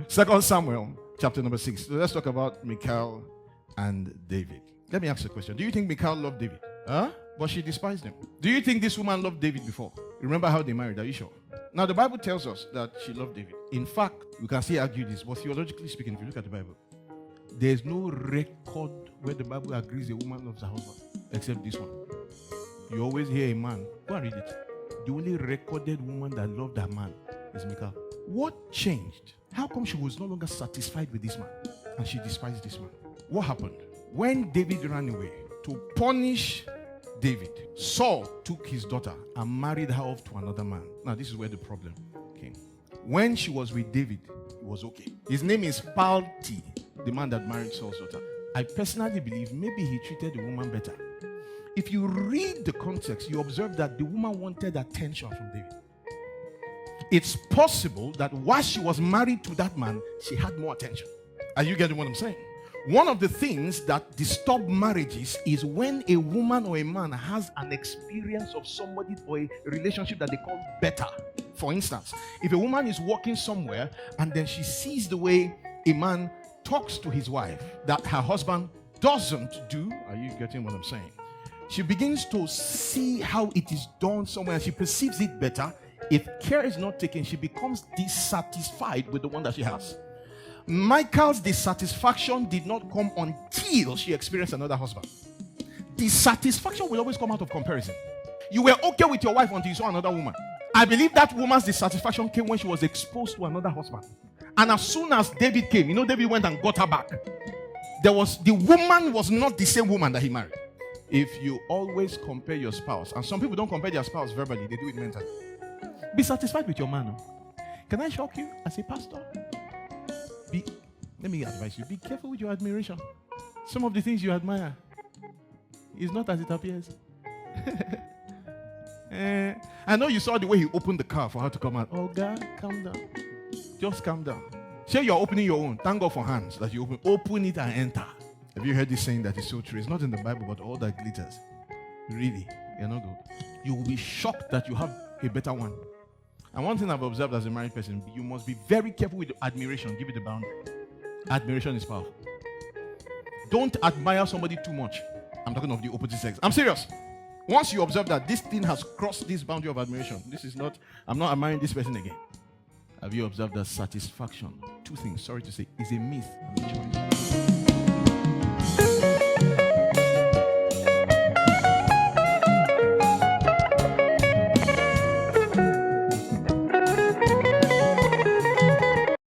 2 Samuel chapter number 6. So let's talk about Michal and David. Let me ask you a question. Do you think Michal loved David? But she despised him. Do you think this woman loved David before? Remember how they married? Are you sure? Now the Bible tells us that she loved David. In fact, we can still argue this, but theologically speaking, if you look at the Bible, there's no record where the Bible agrees a woman loves her husband, except this one. You always hear a man. Go and read it. The only recorded woman that loved her man is Michal. What changed? How come she was no longer satisfied with this man and she despised this man? What happened? When David ran away to punish David, Saul took his daughter and married her off to another man. Now this is where the problem came. When she was with David, it was okay. His name is Palti, the man that married Saul's daughter. I personally believe maybe he treated the woman better. If you read the context, you observe that the woman wanted attention from David. It's possible that while she was married to that man, she had more attention. Are you getting what I'm saying? One of the things that disturb marriages is when a woman or a man has an experience of somebody or a relationship that they call better. For instance, if a woman is working somewhere and then she sees the way a man talks to his wife that her husband doesn't do, are you getting what I'm saying? She begins to see how it is done somewhere and she perceives it better. If care is not taken, she becomes dissatisfied with the one that she has. Michal's dissatisfaction did not come until she experienced another husband. Dissatisfaction will always come out of comparison. You were okay with your wife until you saw another woman. I believe that woman's dissatisfaction came when she was exposed to another husband. And as soon as David came, David went and got her back. The woman was not the same woman that he married. If you always compare your spouse, and some people don't compare their spouse verbally, they do it mentally. Be satisfied with your man. Can I shock you as a pastor? Let me advise you, be careful with your admiration. Some of the things you admire is not as it appears. I know you saw the way he opened the car for her to come out. Oh God, calm down. Just calm down. Say you're opening your own. Thank God for hands that you open it and enter. Have you heard this saying that is so true? It's not in the Bible, but all that glitters. Really, you're not good. You will be shocked that you have a better one. And one thing I've observed as a married person, you must be very careful with admiration. Give it a boundary. Admiration is powerful. Don't admire somebody too much. I'm talking of the opposite sex. I'm serious. Once you observe that this thing has crossed this boundary of admiration, I'm not admiring this person again. Have you observed that satisfaction, two things, sorry to say, is a myth and a choice?